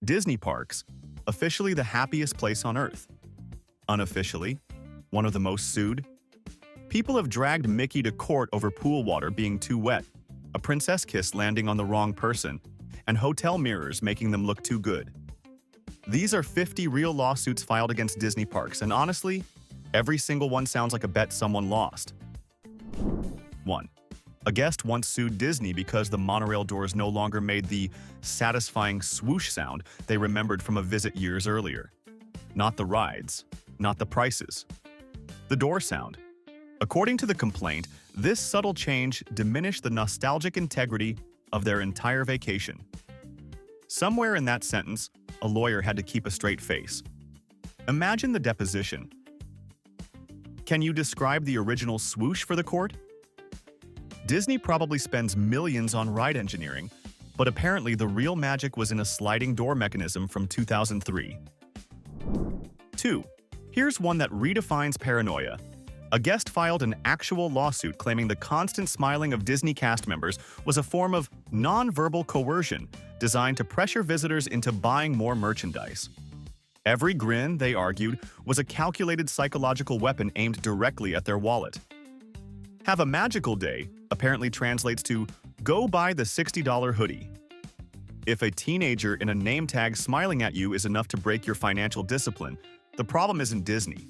Disney parks, officially the happiest place on Earth. Unofficially, one of the most sued. People have dragged Mickey to court over pool water being too wet, a princess kiss landing on the wrong person, and hotel mirrors making them look too good. These are 50 real lawsuits filed against Disney parks, and honestly, every single one sounds like a bet someone lost. 1. A guest once sued Disney because the monorail doors no longer made the satisfying swoosh sound they remembered from a visit years earlier. Not the rides, not the prices. The door sound. According to the complaint, this subtle change diminished the nostalgic integrity of their entire vacation. Somewhere in that sentence, a lawyer had to keep a straight face. Imagine the deposition. Can you describe the original swoosh for the court? Disney probably spends millions on ride engineering, but apparently the real magic was in a sliding door mechanism from 2003. 2. Here's one that redefines paranoia. A guest filed an actual lawsuit claiming the constant smiling of Disney cast members was a form of non-verbal coercion designed to pressure visitors into buying more merchandise. Every grin, they argued, was a calculated psychological weapon aimed directly at their wallet. Have a magical day apparently translates to go buy the $60 hoodie. If a teenager in a name tag smiling at you is enough to break your financial discipline, the problem isn't Disney.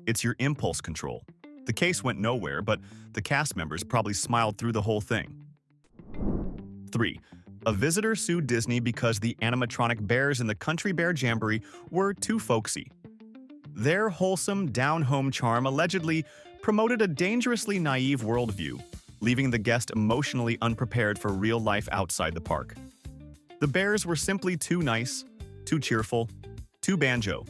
It's your impulse control. The case went nowhere, but the cast members probably smiled through the whole thing. 3. A visitor sued Disney because the animatronic bears in the Country Bear Jamboree were too folksy. Their wholesome, down-home charm allegedly promoted a dangerously naive worldview, leaving the guest emotionally unprepared for real life outside the park. The bears were simply too nice, too cheerful, too banjo.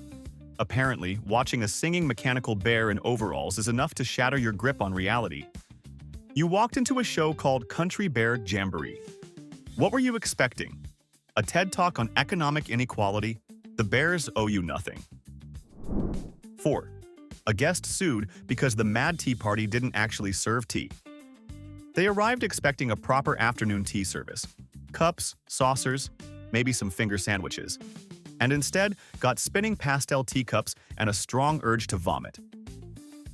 Apparently, watching a singing mechanical bear in overalls is enough to shatter your grip on reality. You walked into a show called Country Bear Jamboree. What were you expecting? A TED Talk on economic inequality? The bears owe you nothing. 4. A guest sued because the Mad Tea Party didn't actually serve tea. They arrived expecting a proper afternoon tea service. Cups, saucers, maybe some finger sandwiches. And instead got spinning pastel teacups and a strong urge to vomit.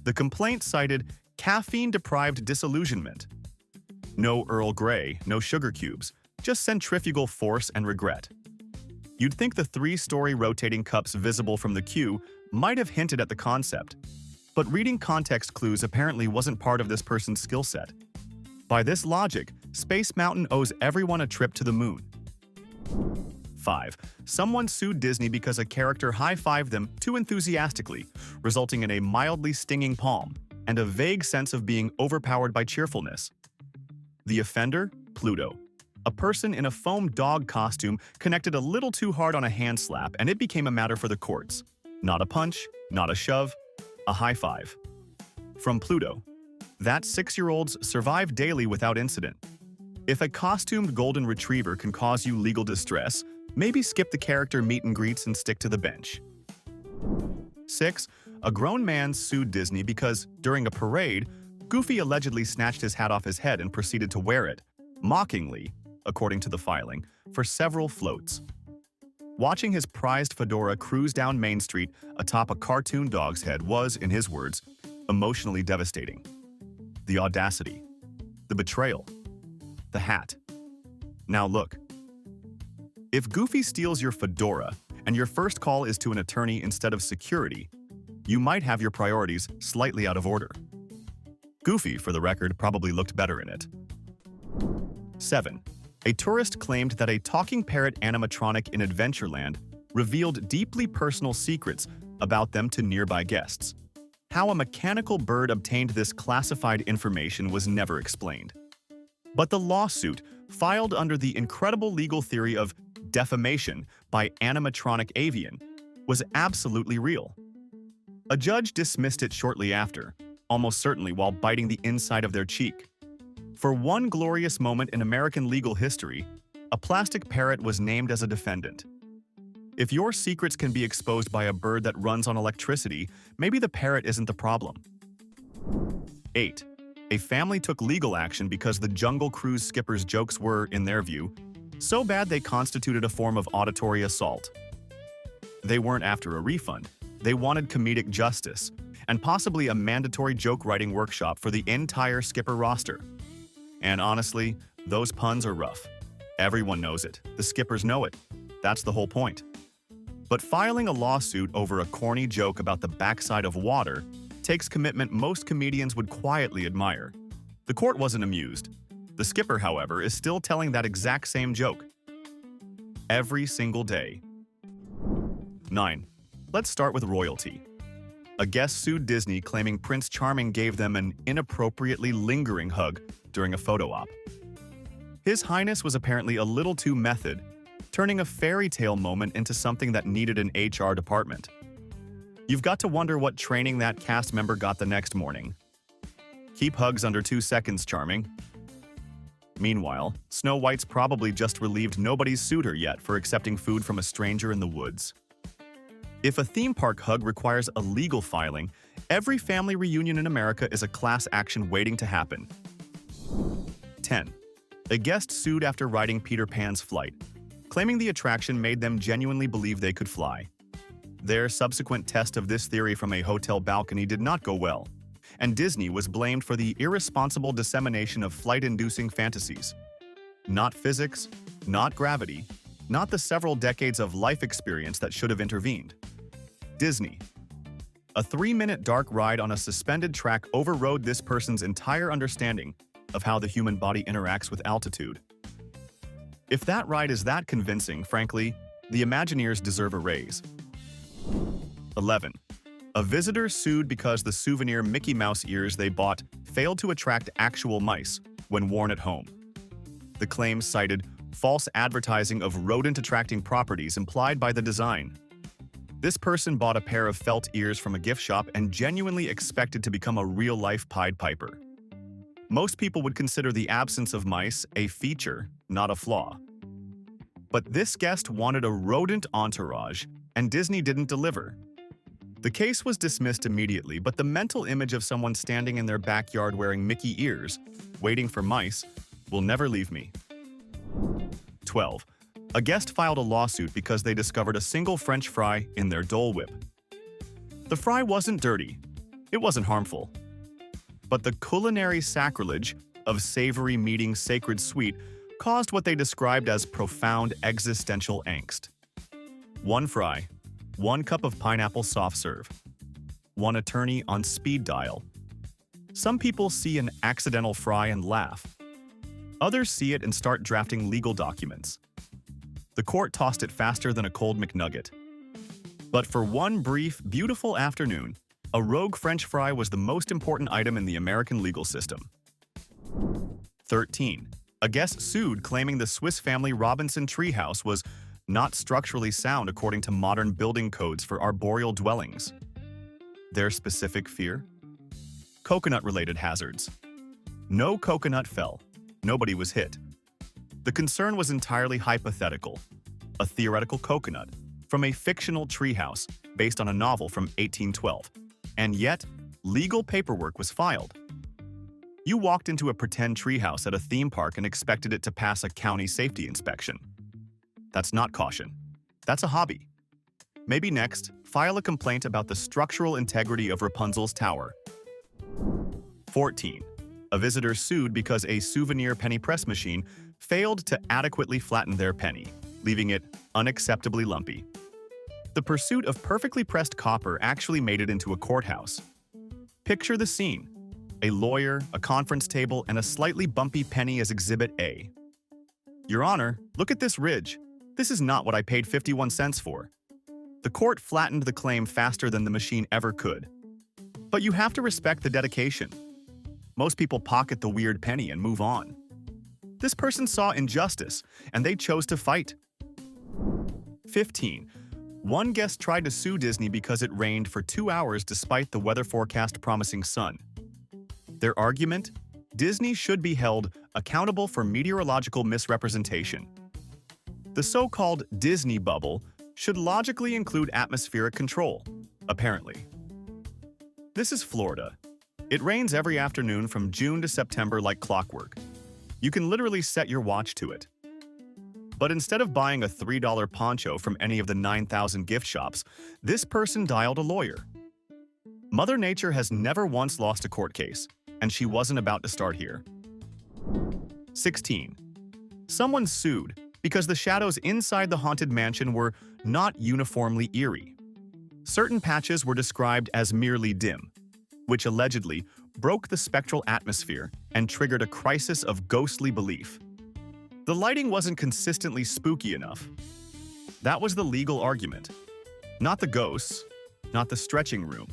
The complaint cited caffeine-deprived disillusionment. No Earl Grey, no sugar cubes, just centrifugal force and regret. You'd think the 3-story rotating cups visible from the queue might have hinted at the concept, but reading context clues apparently wasn't part of this person's skill set. By this logic, Space Mountain owes everyone a trip to the moon. 5. Someone sued Disney because a character high-fived them too enthusiastically, resulting in a mildly stinging palm and a vague sense of being overpowered by cheerfulness. The offender? Pluto. A person in a foam dog costume connected a little too hard on a hand slap, and it became a matter for the courts. Not a punch, not a shove, a high five. From Pluto. That 6-year-olds survive daily without incident. If a costumed golden retriever can cause you legal distress, maybe skip the character meet and greets and stick to the bench. 6. A grown man sued Disney because, during a parade, Goofy allegedly snatched his hat off his head and proceeded to wear it, mockingly, according to the filing, for several floats. Watching his prized fedora cruise down Main Street atop a cartoon dog's head was, in his words, emotionally devastating. The audacity. The betrayal. The hat. Now look. If Goofy steals your fedora and your first call is to an attorney instead of security, you might have your priorities slightly out of order. Goofy, for the record, probably looked better in it. 7. A tourist claimed that a talking parrot animatronic in Adventureland revealed deeply personal secrets about them to nearby guests. How a mechanical bird obtained this classified information was never explained. But the lawsuit, filed under the incredible legal theory of defamation by animatronic avian, was absolutely real. A judge dismissed it shortly after, almost certainly while biting the inside of their cheek. For one glorious moment in American legal history, a plastic parrot was named as a defendant. If your secrets can be exposed by a bird that runs on electricity, maybe the parrot isn't the problem. 8. A family took legal action because the Jungle Cruise skipper's jokes were, in their view, So bad they constituted a form of auditory assault. They weren't after a refund. They wanted comedic justice, and possibly a mandatory joke-writing workshop for the entire Skipper roster. And honestly, those puns are rough. Everyone knows it. The Skippers know it. That's the whole point. But filing a lawsuit over a corny joke about the backside of water takes commitment most comedians would quietly admire. The court wasn't amused. The Skipper, however, is still telling that exact same joke. Every single day. 9. Let's start with royalty. A guest sued Disney claiming Prince Charming gave them an inappropriately lingering hug during a photo op. His Highness was apparently a little too method, turning a fairy tale moment into something that needed an HR department. You've got to wonder what training that cast member got the next morning. Keep hugs under 2 seconds, Charming. Meanwhile, Snow White's probably just relieved nobody's sued her yet for accepting food from a stranger in the woods. If a theme park hug requires a legal filing, every family reunion in America is a class action waiting to happen. 10. A guest sued after riding Peter Pan's flight, claiming the attraction made them genuinely believe they could fly. Their subsequent test of this theory from a hotel balcony did not go well, and Disney was blamed for the irresponsible dissemination of flight-inducing fantasies. Not physics, not gravity, not the several decades of life experience that should have intervened. Disney. A 3-minute dark ride on a suspended track overrode this person's entire understanding of how the human body interacts with altitude. If that ride is that convincing, frankly, the Imagineers deserve a raise. 11. A visitor sued because the souvenir Mickey Mouse ears they bought failed to attract actual mice when worn at home. The claim cited false advertising of rodent-attracting properties implied by the design. This person bought a pair of felt ears from a gift shop and genuinely expected to become a real-life Pied Piper. Most people would consider the absence of mice a feature, not a flaw. But this guest wanted a rodent entourage, and Disney didn't deliver. The case was dismissed immediately, but the mental image of someone standing in their backyard wearing Mickey ears, waiting for mice, will never leave me. 12. A guest filed a lawsuit because they discovered a single French fry in their Dole Whip. The fry wasn't dirty. It wasn't harmful. But the culinary sacrilege of savory meeting sacred sweet caused what they described as profound existential angst. 1 fry, 1 cup of pineapple soft serve, 1 attorney on speed dial. Some people see an accidental fry and laugh. Others see it and start drafting legal documents. The court tossed it faster than a cold McNugget. But for one brief, beautiful afternoon, a rogue French fry was the most important item in the American legal system. 13. A guest sued claiming the Swiss Family Robinson treehouse was not structurally sound according to modern building codes for arboreal dwellings. Their specific fear? Coconut-related hazards. No coconut fell. Nobody was hit. The concern was entirely hypothetical. A theoretical coconut from a fictional treehouse based on a novel from 1812. And yet, legal paperwork was filed. You walked into a pretend treehouse at a theme park and expected it to pass a county safety inspection. That's not caution. That's a hobby. Maybe next, file a complaint about the structural integrity of Rapunzel's tower. 14. A visitor sued because a souvenir penny press machine failed to adequately flatten their penny, leaving it unacceptably lumpy. The pursuit of perfectly pressed copper actually made it into a courthouse. Picture the scene. A lawyer, a conference table, and a slightly bumpy penny as Exhibit A. Your Honor, look at this ridge. This is not what I paid 51 cents for. The court flattened the claim faster than the machine ever could. But you have to respect the dedication. Most people pocket the weird penny and move on. This person saw injustice, and they chose to fight. 15. One guest tried to sue Disney because it rained for 2 hours despite the weather forecast promising sun. Their argument? Disney should be held accountable for meteorological misrepresentation. The so-called Disney bubble should logically include atmospheric control, apparently. This is Florida. It rains every afternoon from June to September like clockwork. You can literally set your watch to it. But instead of buying a $3 poncho from any of the 9,000 gift shops, this person dialed a lawyer. Mother Nature has never once lost a court case, and she wasn't about to start here. 16. Someone sued because the shadows inside the haunted mansion were not uniformly eerie. Certain patches were described as merely dim, which allegedly broke the spectral atmosphere and triggered a crisis of ghostly belief. The lighting wasn't consistently spooky enough. That was the legal argument. Not the ghosts, not the stretching room,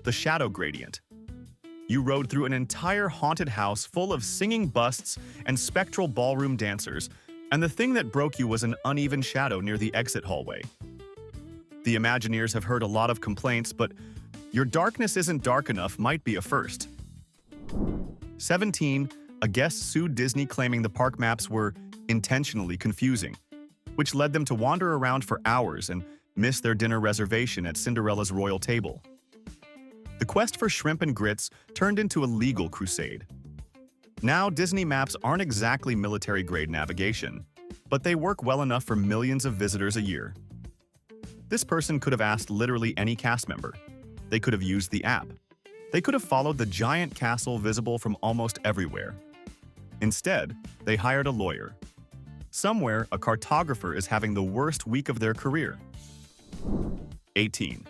the shadow gradient. You rode through an entire haunted house full of singing busts and spectral ballroom dancers, and the thing that broke you was an uneven shadow near the exit hallway. The Imagineers have heard a lot of complaints, but your darkness isn't dark enough might be a first. 17. A guest sued Disney claiming the park maps were intentionally confusing, which led them to wander around for hours and miss their dinner reservation at Cinderella's royal table. The quest for shrimp and grits turned into a legal crusade. Now, Disney maps aren't exactly military-grade navigation, but they work well enough for millions of visitors a year. This person could have asked literally any cast member. They could have used the app. They could have followed the giant castle visible from almost everywhere. Instead, they hired a lawyer. Somewhere, a cartographer is having the worst week of their career. 18.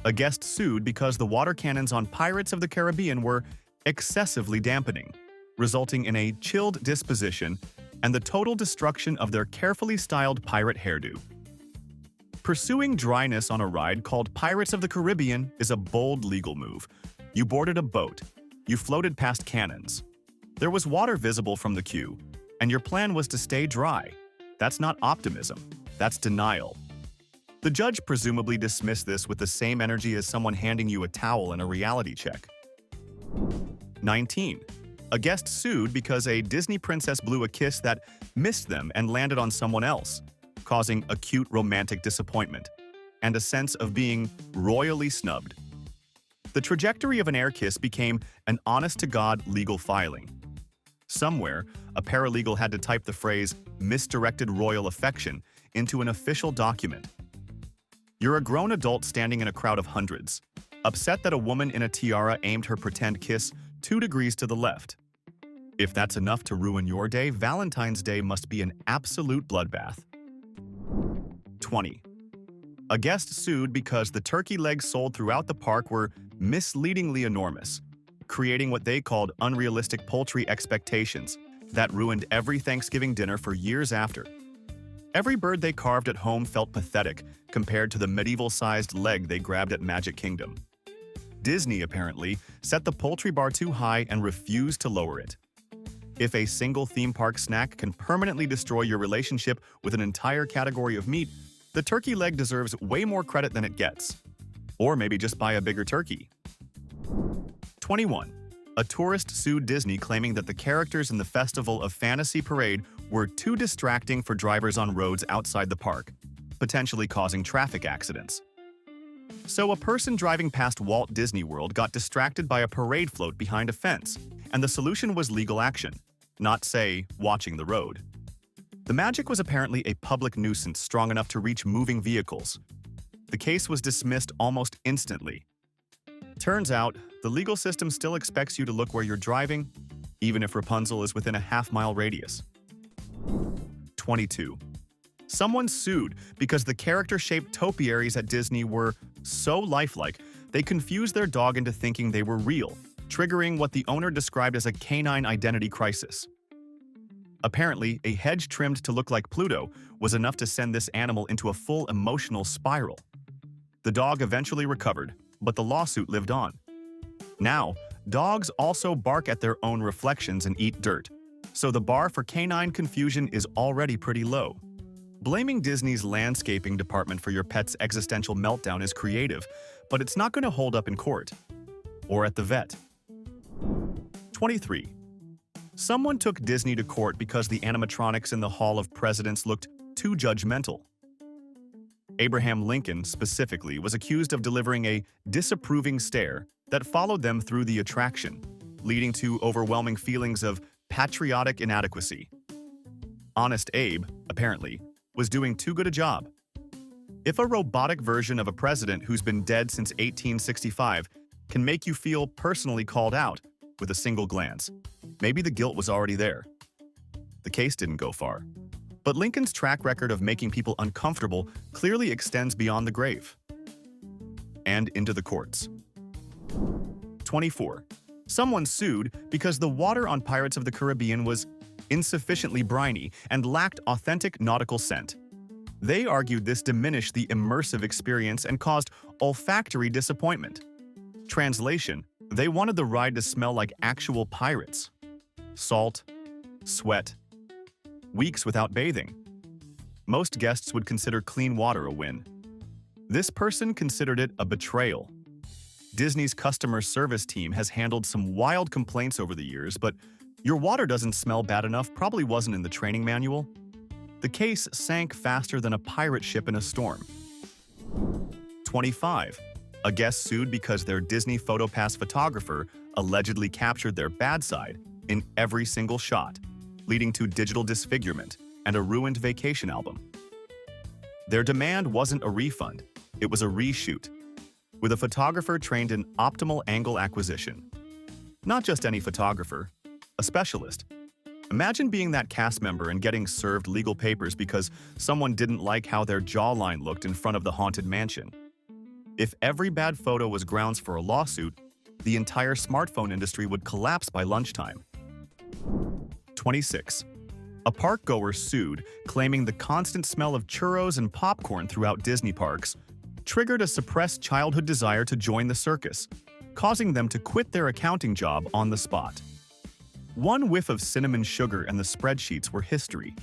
A guest sued because the water cannons on Pirates of the Caribbean were excessively dampening, resulting in a chilled disposition and the total destruction of their carefully styled pirate hairdo. Pursuing dryness on a ride called Pirates of the Caribbean is a bold legal move. You boarded a boat. You floated past cannons. There was water visible from the queue, and your plan was to stay dry. That's not optimism. That's denial. The judge presumably dismissed this with the same energy as someone handing you a towel in a reality check. 19. A guest sued because a Disney princess blew a kiss that missed them and landed on someone else, causing acute romantic disappointment and a sense of being royally snubbed. The trajectory of an air kiss became an honest-to-God legal filing. Somewhere, a paralegal had to type the phrase "misdirected royal affection" into an official document. You're a grown adult standing in a crowd of hundreds, upset that a woman in a tiara aimed her pretend kiss 2 degrees to the left. If that's enough to ruin your day, Valentine's Day must be an absolute bloodbath. 20. A guest sued because the turkey legs sold throughout the park were misleadingly enormous, creating what they called unrealistic poultry expectations that ruined every Thanksgiving dinner for years after. Every bird they carved at home felt pathetic compared to the medieval-sized leg they grabbed at Magic Kingdom. Disney, apparently, set the poultry bar too high and refused to lower it. If a single theme park snack can permanently destroy your relationship with an entire category of meat, the turkey leg deserves way more credit than it gets. Or maybe just buy a bigger turkey. 21. A tourist sued Disney claiming that the characters in the Festival of Fantasy Parade were too distracting for drivers on roads outside the park, potentially causing traffic accidents. So a person driving past Walt Disney World got distracted by a parade float behind a fence, and the solution was legal action, not, say, watching the road. The magic was apparently a public nuisance strong enough to reach moving vehicles. The case was dismissed almost instantly. Turns out, the legal system still expects you to look where you're driving, even if Rapunzel is within a half-mile radius. 22. Someone sued because the character-shaped topiaries at Disney were so lifelike they confused their dog into thinking they were real, triggering what the owner described as a canine identity crisis. Apparently, a hedge trimmed to look like Pluto was enough to send this animal into a full emotional spiral. The dog eventually recovered, but the lawsuit lived on. Now, dogs also bark at their own reflections and eat dirt, so the bar for canine confusion is already pretty low. Blaming Disney's landscaping department for your pet's existential meltdown is creative, but it's not going to hold up in court. Or at the vet. 23. Someone took Disney to court because the animatronics in the Hall of Presidents looked too judgmental. Abraham Lincoln, specifically, was accused of delivering a disapproving stare that followed them through the attraction, leading to overwhelming feelings of patriotic inadequacy. Honest Abe, apparently, was doing too good a job. If a robotic version of a president who's been dead since 1865 can make you feel personally called out with a single glance, maybe the guilt was already there. The case didn't go far. But Lincoln's track record of making people uncomfortable clearly extends beyond the grave and into the courts. 24. Someone sued because the water on Pirates of the Caribbean was insufficiently briny and lacked authentic nautical scent. They argued this diminished the immersive experience and caused olfactory disappointment. Translation: they wanted the ride to smell like actual pirates. Salt, sweat, weeks without bathing. Most guests would consider clean water a win. This person considered it a betrayal. Disney's customer service team has handled some wild complaints over the years, but "your water doesn't smell bad enough" probably wasn't in the training manual. The case sank faster than a pirate ship in a storm. 25. A guest sued because their Disney PhotoPass photographer allegedly captured their bad side in every single shot, leading to digital disfigurement and a ruined vacation album. Their demand wasn't a refund, it was a reshoot, with a photographer trained in optimal angle acquisition. Not just any photographer, a specialist. Imagine being that cast member and getting served legal papers because someone didn't like how their jawline looked in front of the haunted mansion. If every bad photo was grounds for a lawsuit, the entire smartphone industry would collapse by lunchtime. 26. A park-goer sued, claiming the constant smell of churros and popcorn throughout Disney parks triggered a suppressed childhood desire to join the circus, causing them to quit their accounting job on the spot. One whiff of cinnamon sugar and the spreadsheets were history.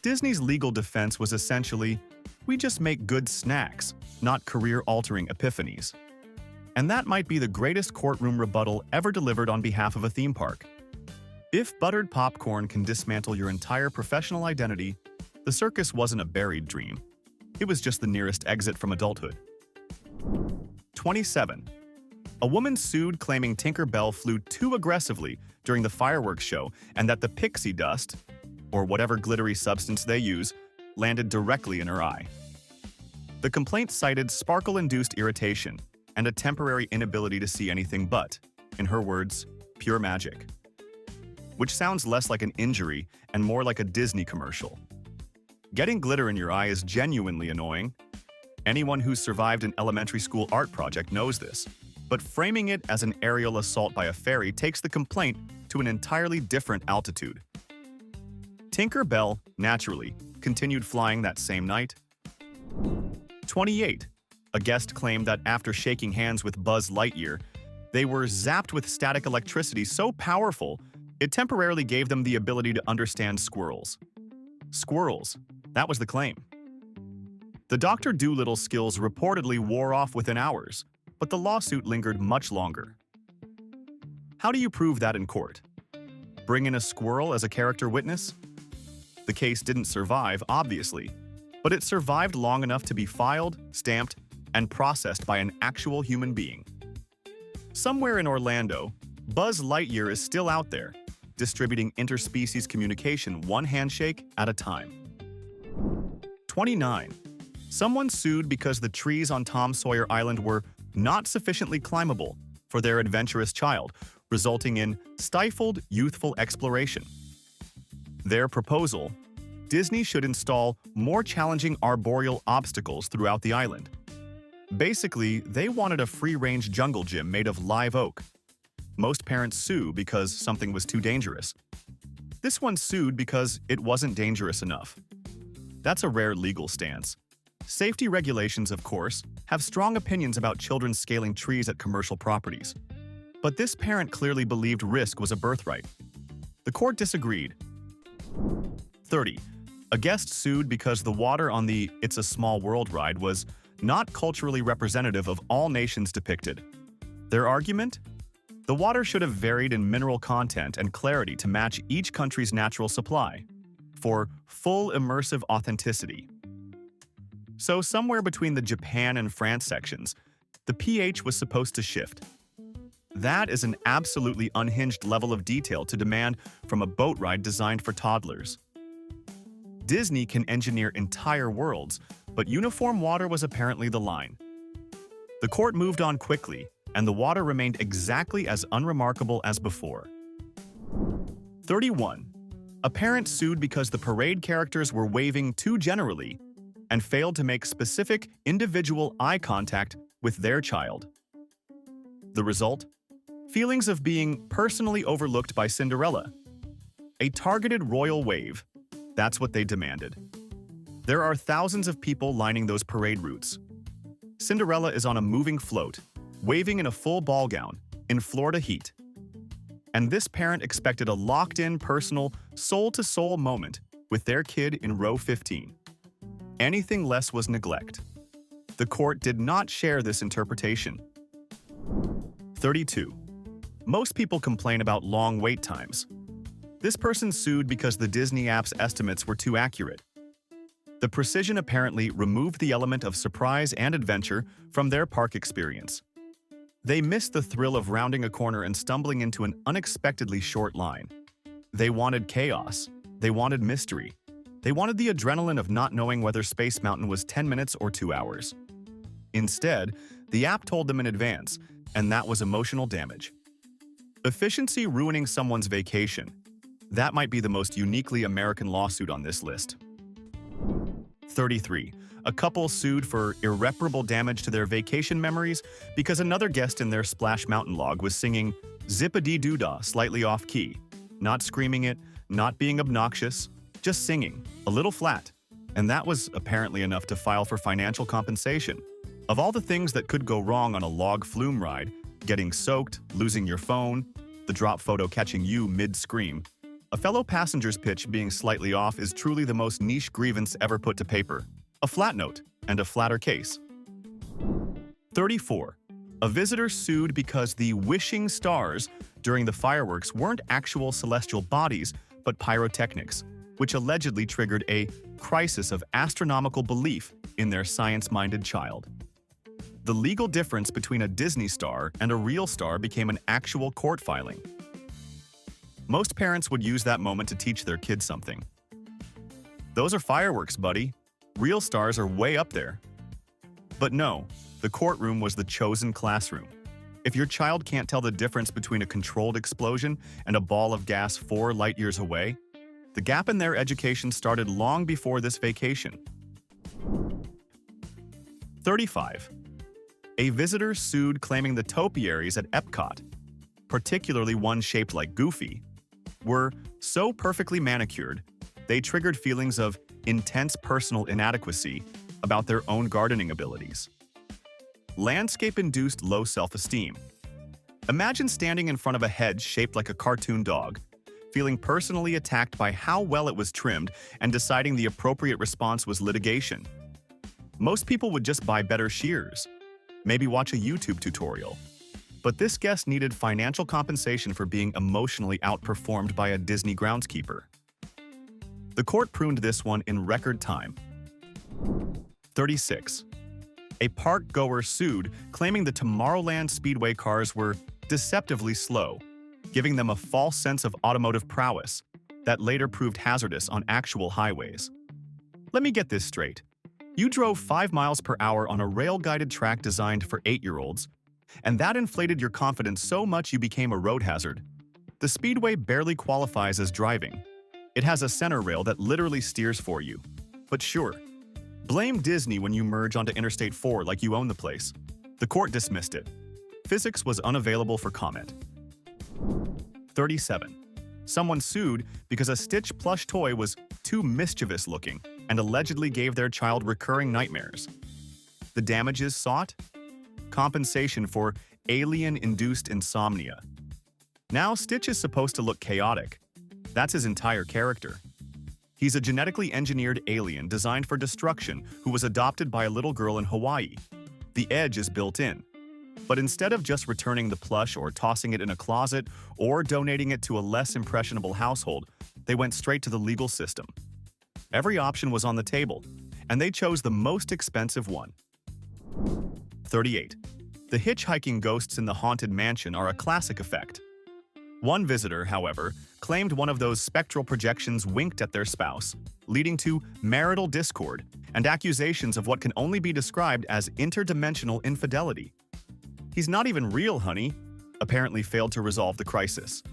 Disney's legal defense was essentially, "We just make good snacks, not career-altering epiphanies." And that might be the greatest courtroom rebuttal ever delivered on behalf of a theme park. If buttered popcorn can dismantle your entire professional identity, the circus wasn't a buried dream. It was just the nearest exit from adulthood. 27. A woman sued claiming Tinker Bell flew too aggressively during the fireworks show and that the pixie dust, or whatever glittery substance they use, landed directly in her eye. The complaint cited sparkle-induced irritation and a temporary inability to see anything but, in her words, pure magic. Which sounds less like an injury and more like a Disney commercial. Getting glitter in your eye is genuinely annoying. Anyone who's survived an elementary school art project knows this, but framing it as an aerial assault by a fairy takes the complaint to an entirely different altitude. Tinker Bell, naturally, continued flying that same night. 28. A guest claimed that after shaking hands with Buzz Lightyear, they were zapped with static electricity so powerful it temporarily gave them the ability to understand squirrels. Squirrels, that was the claim. The Dr. Dolittle skills reportedly wore off within hours, but the lawsuit lingered much longer. How do you prove that in court? Bring in a squirrel as a character witness? The case didn't survive, obviously, but it survived long enough to be filed, stamped, and processed by an actual human being. Somewhere in Orlando, Buzz Lightyear is still out there, distributing interspecies communication one handshake at a time. 29. Someone sued because the trees on Tom Sawyer Island were not sufficiently climbable for their adventurous child, resulting in stifled youthful exploration. Their proposal: Disney should install more challenging arboreal obstacles throughout the island. Basically, they wanted a free-range jungle gym made of live oak. Most parents sue because something was too dangerous. This one sued because it wasn't dangerous enough. That's a rare legal stance. Safety regulations, of course, have strong opinions about children scaling trees at commercial properties. But this parent clearly believed risk was a birthright. The court disagreed. 30. A guest sued because the water on the It's a Small World ride was not culturally representative of all nations depicted. Their argument? The water should have varied in mineral content and clarity to match each country's natural supply, for full immersive authenticity. So somewhere between the Japan and France sections, the pH was supposed to shift. That is an absolutely unhinged level of detail to demand from a boat ride designed for toddlers. Disney can engineer entire worlds, but uniform water was apparently the line. The court moved on quickly, and the water remained exactly as unremarkable as before. 31. A parent sued because the parade characters were waving too generally and failed to make specific, individual eye contact with their child. The result? Feelings of being personally overlooked by Cinderella. A targeted royal wave. That's what they demanded. There are thousands of people lining those parade routes. Cinderella is on a moving float, waving in a full ball gown, in Florida heat. And this parent expected a locked-in, personal, soul-to-soul moment with their kid in row 15. Anything less was neglect. The court did not share this interpretation. 32. Most people complain about long wait times. This person sued because the Disney app's estimates were too accurate. The precision apparently removed the element of surprise and adventure from their park experience. They missed the thrill of rounding a corner and stumbling into an unexpectedly short line. They wanted chaos. They wanted mystery. They wanted the adrenaline of not knowing whether Space Mountain was 10 minutes or 2 hours. Instead, the app told them in advance, and that was emotional damage. Efficiency ruining someone's vacation. That might be the most uniquely American lawsuit on this list. 33. A couple sued for irreparable damage to their vacation memories because another guest in their Splash Mountain log was singing Zip-a-dee-doo-dah slightly off-key, not screaming it, not being obnoxious, just singing, a little flat. And that was apparently enough to file for financial compensation. Of all the things that could go wrong on a log flume ride, getting soaked, losing your phone, the drop photo catching you mid-scream, a fellow passenger's pitch being slightly off is truly the most niche grievance ever put to paper. A flat note and a flatter case. 34. A visitor sued because the wishing stars during the fireworks weren't actual celestial bodies, but pyrotechnics, which allegedly triggered a crisis of astronomical belief in their science-minded child. The legal difference between a Disney star and a real star became an actual court filing. Most parents would use that moment to teach their kids something. Those are fireworks, buddy. Real stars are way up there. But no, the courtroom was the chosen classroom. If your child can't tell the difference between a controlled explosion and a ball of gas 4 light years away, the gap in their education started long before this vacation. 35. A visitor sued claiming the topiaries at Epcot, particularly one shaped like Goofy, were so perfectly manicured, they triggered feelings of intense personal inadequacy about their own gardening abilities. Landscape-induced low self-esteem. Imagine standing in front of a hedge shaped like a cartoon dog, feeling personally attacked by how well it was trimmed and deciding the appropriate response was litigation. Most people would just buy better shears, maybe watch a YouTube tutorial. But this guest needed financial compensation for being emotionally outperformed by a Disney groundskeeper. The court pruned this one in record time. 36. A park goer sued, claiming the Tomorrowland Speedway cars were deceptively slow, giving them a false sense of automotive prowess that later proved hazardous on actual highways. Let me get this straight. You drove 5 miles per hour on a rail-guided track designed for 8-year-olds, and that inflated your confidence so much you became a road hazard. The Speedway barely qualifies as driving. It has a center rail that literally steers for you. But sure, blame Disney when you merge onto Interstate 4 like you own the place. The court dismissed it. Physics was unavailable for comment. 37. Someone sued because a Stitch plush toy was too mischievous looking and allegedly gave their child recurring nightmares. The damages sought? Compensation for alien-induced insomnia. Now Stitch is supposed to look chaotic. That's his entire character. He's a genetically engineered alien designed for destruction who was adopted by a little girl in Hawaii. The edge is built in. But instead of just returning the plush or tossing it in a closet or donating it to a less impressionable household, they went straight to the legal system. Every option was on the table, and they chose the most expensive one. 38. The hitchhiking ghosts in the haunted mansion are a classic effect. One visitor, however, claimed one of those spectral projections winked at their spouse, leading to marital discord and accusations of what can only be described as interdimensional infidelity. "He's not even real, honey," apparently failed to resolve the crisis.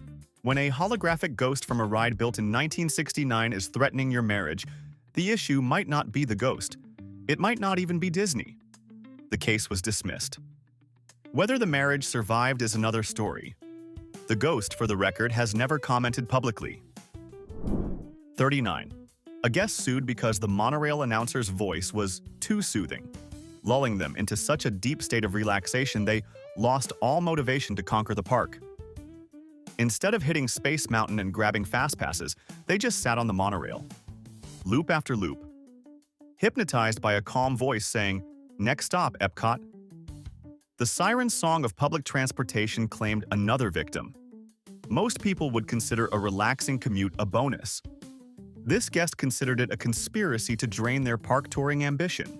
When a holographic ghost from a ride built in 1969 is threatening your marriage, the issue might not be the ghost. It might not even be Disney. The case was dismissed. Whether the marriage survived is another story. The ghost, for the record, has never commented publicly. 39. A guest sued because the monorail announcer's voice was too soothing, lulling them into such a deep state of relaxation they lost all motivation to conquer the park. Instead of hitting Space Mountain and grabbing fast passes, they just sat on the monorail. Loop after loop. Hypnotized by a calm voice saying, "Next stop, Epcot." The siren song of public transportation claimed another victim. Most people would consider a relaxing commute a bonus. This guest considered it a conspiracy to drain their park touring ambition.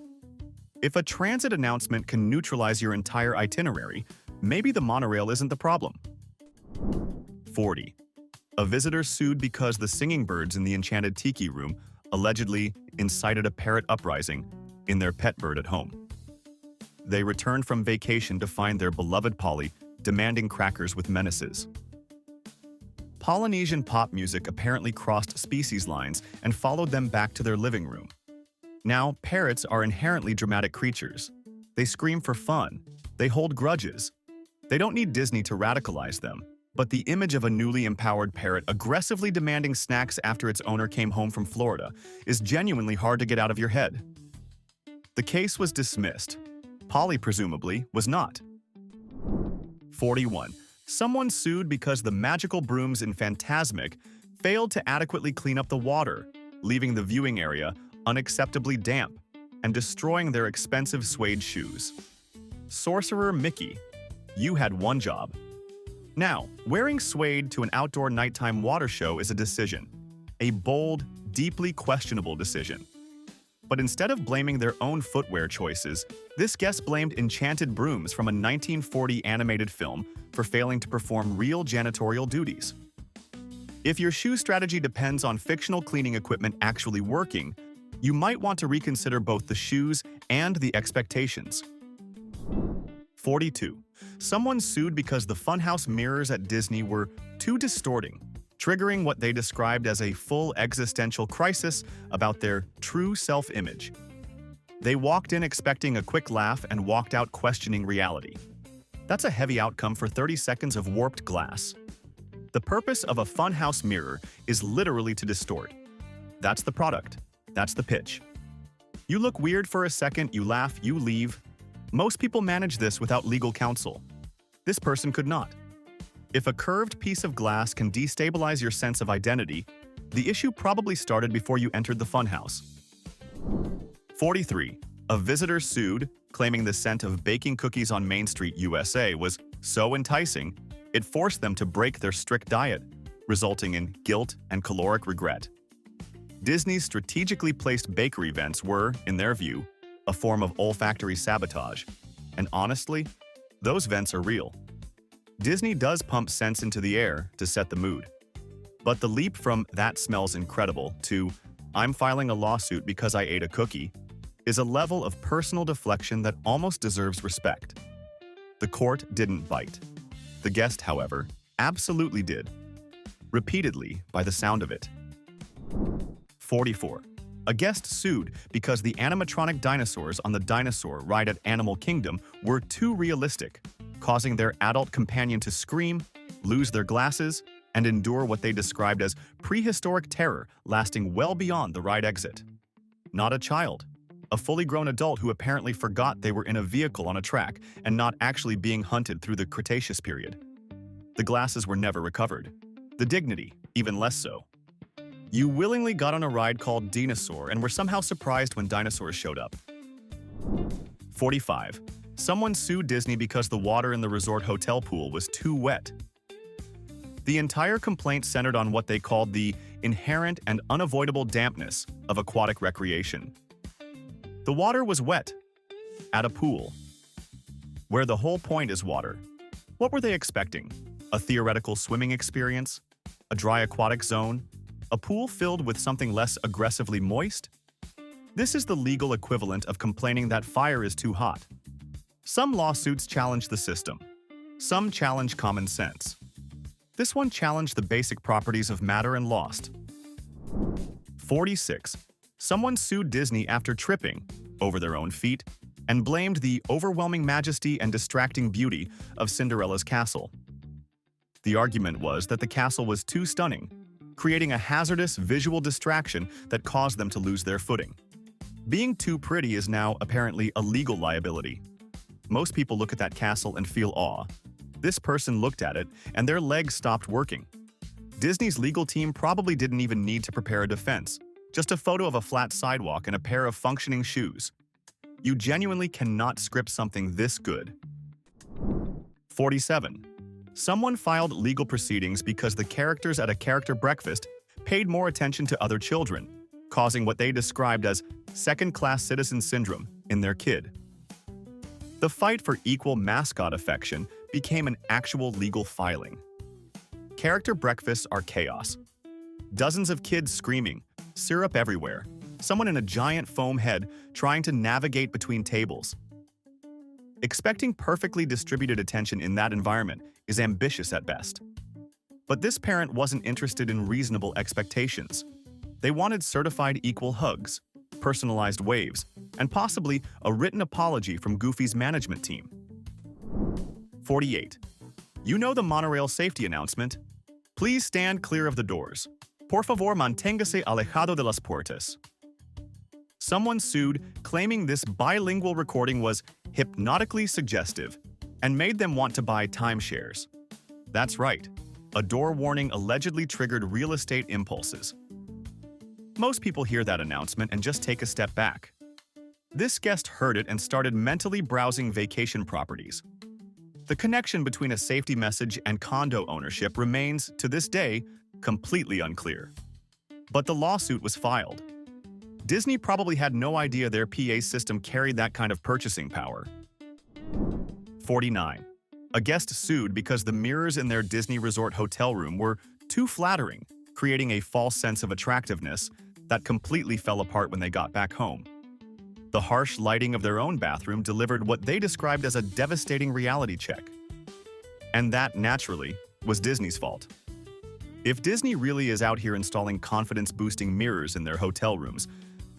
If a transit announcement can neutralize your entire itinerary, maybe the monorail isn't the problem. 40. A visitor sued because the singing birds in the Enchanted Tiki Room allegedly incited a parrot uprising in their pet bird at home. They returned from vacation to find their beloved Polly demanding crackers with menaces. Polynesian pop music apparently crossed species lines and followed them back to their living room. Now, parrots are inherently dramatic creatures. They scream for fun. They hold grudges. They don't need Disney to radicalize them. But the image of a newly empowered parrot aggressively demanding snacks after its owner came home from Florida is genuinely hard to get out of your head. The case was dismissed. Polly, presumably, was not. 41. Someone sued because the magical brooms in Fantasmic failed to adequately clean up the water, leaving the viewing area unacceptably damp and destroying their expensive suede shoes. Sorcerer Mickey, you had one job. Now, wearing suede to an outdoor nighttime water show is a decision. A bold, deeply questionable decision. But instead of blaming their own footwear choices, this guest blamed enchanted brooms from a 1940 animated film for failing to perform real janitorial duties. If your shoe strategy depends on fictional cleaning equipment actually working, you might want to reconsider both the shoes and the expectations. 42. Someone sued because the funhouse mirrors at Disney were too distorting, triggering what they described as a full existential crisis about their true self-image. They walked in expecting a quick laugh and walked out questioning reality. That's a heavy outcome for 30 seconds of warped glass. The purpose of a funhouse mirror is literally to distort. That's the product. That's the pitch. You look weird for a second, you laugh, you leave. Most people manage this without legal counsel. This person could not. If a curved piece of glass can destabilize your sense of identity, the issue probably started before you entered the funhouse. 43. A visitor sued, claiming the scent of baking cookies on Main Street, USA was so enticing, it forced them to break their strict diet, resulting in guilt and caloric regret. Disney's strategically placed bakery vents were, in their view, a form of olfactory sabotage. And honestly, those vents are real. Disney does pump scents into the air to set the mood. But the leap from "that smells incredible" to "I'm filing a lawsuit because I ate a cookie" is a level of personal deflection that almost deserves respect. The court didn't bite. The guest, however, absolutely did. Repeatedly, by the sound of it. 44. A guest sued because the animatronic dinosaurs on the dinosaur ride at Animal Kingdom were too realistic, causing their adult companion to scream, lose their glasses, and endure what they described as prehistoric terror lasting well beyond the ride exit. Not a child. A fully grown adult who apparently forgot they were in a vehicle on a track and not actually being hunted through the Cretaceous period. The glasses were never recovered. The dignity, even less so. You willingly got on a ride called Dinosaur and were somehow surprised when dinosaurs showed up. 45. Someone sued Disney because the water in the resort hotel pool was too wet. The entire complaint centered on what they called the inherent and unavoidable dampness of aquatic recreation. The water was wet. At a pool. Where the whole point is water. What were they expecting? A theoretical swimming experience? A dry aquatic zone? A pool filled with something less aggressively moist? This is the legal equivalent of complaining that fire is too hot. Some lawsuits challenge the system. Some challenge common sense. This one challenged the basic properties of matter and lost. 46. Someone sued Disney after tripping over their own feet and blamed the overwhelming majesty and distracting beauty of Cinderella's castle. The argument was that the castle was too stunning, creating a hazardous visual distraction that caused them to lose their footing. Being too pretty is now apparently a legal liability. Most people look at that castle and feel awe. This person looked at it, and their legs stopped working. Disney's legal team probably didn't even need to prepare a defense, just a photo of a flat sidewalk and a pair of functioning shoes. You genuinely cannot script something this good. 47. Someone filed legal proceedings because the characters at a character breakfast paid more attention to other children, causing what they described as second-class citizen syndrome in their kid. The fight for equal mascot affection became an actual legal filing. Character breakfasts are chaos. Dozens of kids screaming, syrup everywhere, someone in a giant foam head trying to navigate between tables. Expecting perfectly distributed attention in that environment is ambitious at best. But this parent wasn't interested in reasonable expectations. They wanted certified equal hugs, personalized waves, and possibly a written apology from Goofy's management team. 48. You know the monorail safety announcement? Please stand clear of the doors. Por favor, manténgase alejado de las puertas. Someone sued, claiming this bilingual recording was hypnotically suggestive and made them want to buy timeshares. That's right. A door warning allegedly triggered real estate impulses. Most people hear that announcement and just take a step back. This guest heard it and started mentally browsing vacation properties. The connection between a safety message and condo ownership remains, to this day, completely unclear. But the lawsuit was filed. Disney probably had no idea their PA system carried that kind of purchasing power. 49. A guest sued because the mirrors in their Disney Resort hotel room were too flattering, creating a false sense of attractiveness that completely fell apart when they got back home. The harsh lighting of their own bathroom delivered what they described as a devastating reality check. And that, naturally, was Disney's fault. If Disney really is out here installing confidence-boosting mirrors in their hotel rooms,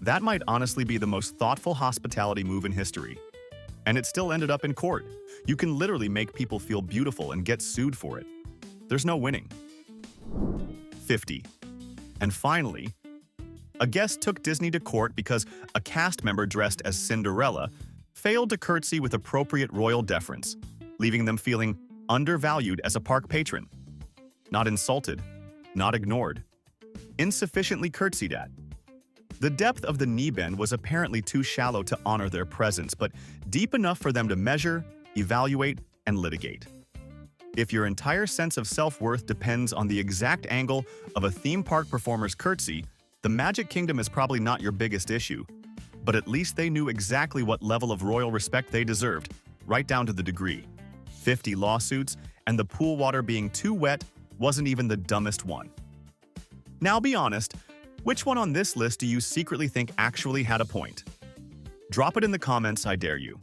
that might honestly be the most thoughtful hospitality move in history. And it still ended up in court. You can literally make people feel beautiful and get sued for it. There's no winning. 50. And finally, a guest took Disney to court because a cast member dressed as Cinderella failed to curtsy with appropriate royal deference, leaving them feeling undervalued as a park patron. Not insulted, not ignored, insufficiently curtsied at. The depth of the knee bend was apparently too shallow to honor their presence, but deep enough for them to measure, evaluate, and litigate. If your entire sense of self-worth depends on the exact angle of a theme park performer's curtsy, the Magic Kingdom is probably not your biggest issue. But at least they knew exactly what level of royal respect they deserved, right down to the degree. 50 lawsuits, and the pool water being too wet wasn't even the dumbest one. Now be honest, which one on this list do you secretly think actually had a point? Drop it in the comments, I dare you.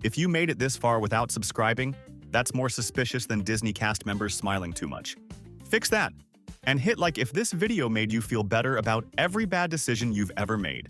If you made it this far without subscribing, that's more suspicious than Disney cast members smiling too much. Fix that, and hit like if this video made you feel better about every bad decision you've ever made.